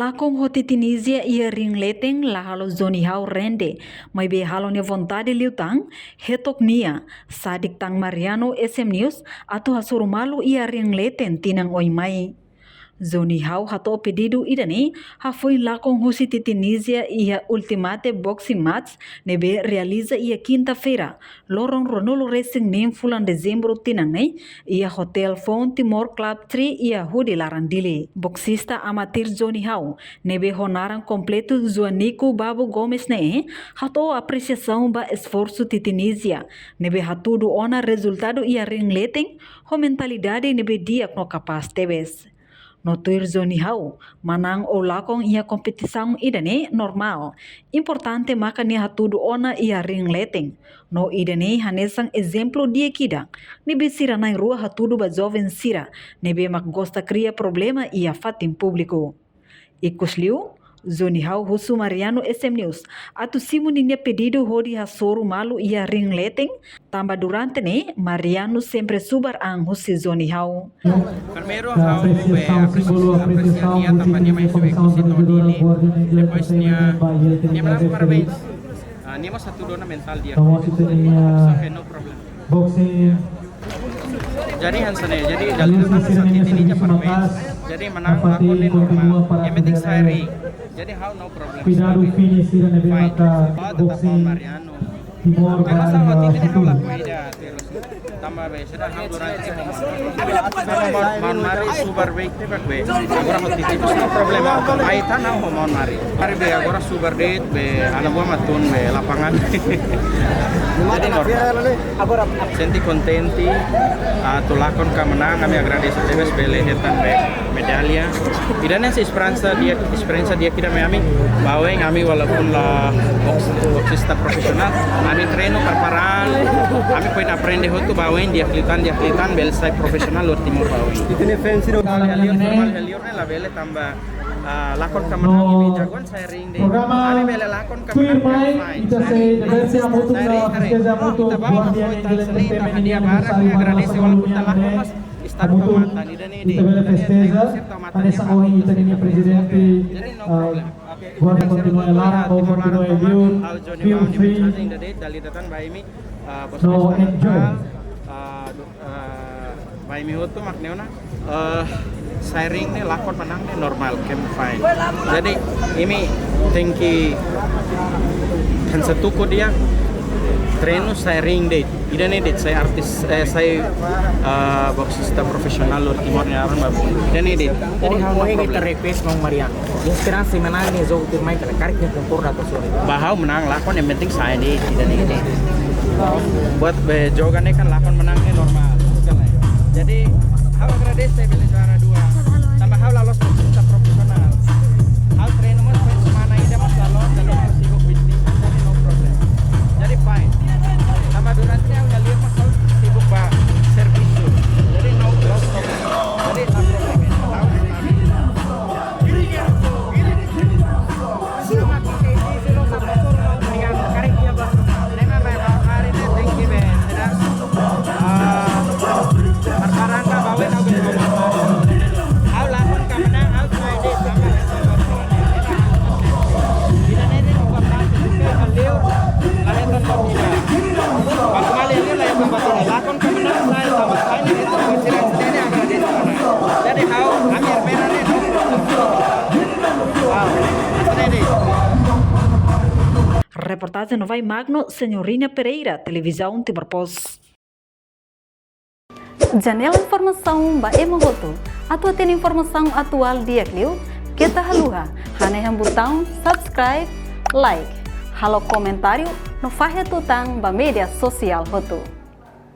lakong hoti Tunisia ia ring leteng la halo zoni hau rende mai be halo ne vontade liutang hetok nia sadik tang Mariano SM News atau hasuru malu ia ring leten tinang oi mai. Zoni hau hato pedido idani hafoi lakong husi ti Tunisia ia ultimate boxing match nebe realiza ia quinta-feira lorong Ronolo Racing nem fulan dezembro tinang nei ia Hotel Font Timor Club 3 ia hudi larandili. Boxista amatir Zoni hau nebe honaran completo Joanico Babo Gomes ne hato apreciação ba esforço ti Tunisia nebe hatudu ona resultado ia ring leteng ho mentalidade nebe dia no capaz tebes. No tuir Zoni hau, manang o lakong ia kompetisaung idane normal. Importante maka ni hatudu ona ia ring leteng. No idane hanesang exemplo dia kida. Nebe sira nang rua hatudu ba jovem sira. Nebe mak gosta cria problema ia fatim público. Ikus liu, Zoni hau husu Mariano SM News. Atu simu ninya pedido hodi hasoru malu ia ring leteng. Tamba durante ne, Mariano sempre subar ang husi Zoni hau. Primeiro hau apreciaria tampaknya mais ekosistem ini. Depoisnya dia menang parabéns. Ini mas satu dona mental dia. Sampai no problem. Jadi Hansane, jadi dalam saat ini parabéns. Jadi menang lakon di normal. Yang penting saya ring. Jadi how no problem. Fine. Tetap Mariano. Karena sama ini how laku ida terus. Tambah be sudah how durante mon mari super baik tebak be. Agora hoti itu no problem. Ai tanah mon mari. Mari be agora super date be ana buah matun be lapangan. Jadi normal. Agora senti contenti. Tulakon ka menang kami agradece tebes be lehetan be medalha. Idane si esperança dia kita kami baweng kami walaupun lah boxista profesional kami treino preparan kami poin aprende hotu baweng dia kelitan belsai profesional luar timur baweng itine fancy do heliorne la bele tambah lakon kamenang ini jagoan saya ring deh kami bele lakon kamenang kita bawa dia barang kami agradece walaupun lakon mas estado mantan ini presidente guarda continua Lara ou continua Eliud feel free no enjoy Baimi hotu makneona sharing nih lakon menang nih normal camp fine. Jadi ini thanki kan setuku dia treino sharing date. Ida nih date saya artis saya boxista profesional luar timur nyaran babu. Ida nih date. Jadi hal mau kita request mau Mariano. Inspirasi menang nih jogo tim main karek nih tempur atau sore. Bahau menang lakon yang penting saya date. Ida nih date. Buat jogannya kan lakon menangnya normal. Jadi hal agradece saya beli juara 2. Tambah hal lolos boxista profesional. Hal treino mas main semana ida mas lolos dalam sibuk bisnis jadi no problem. Jadi fine. Tambah durasi udah lihat mas sibuk bah servisu. Jadi no problem. Jadi no problem. Reportagem no Vai Magno, Senhorinha Pereira, Televisão Timor Post. Janela informação ba emogoto. Atau tem informação atual dia Clio, kita haluha. Hane yang botão subscribe, like. Halo comentário no fahe tutang ba media sosial hotu.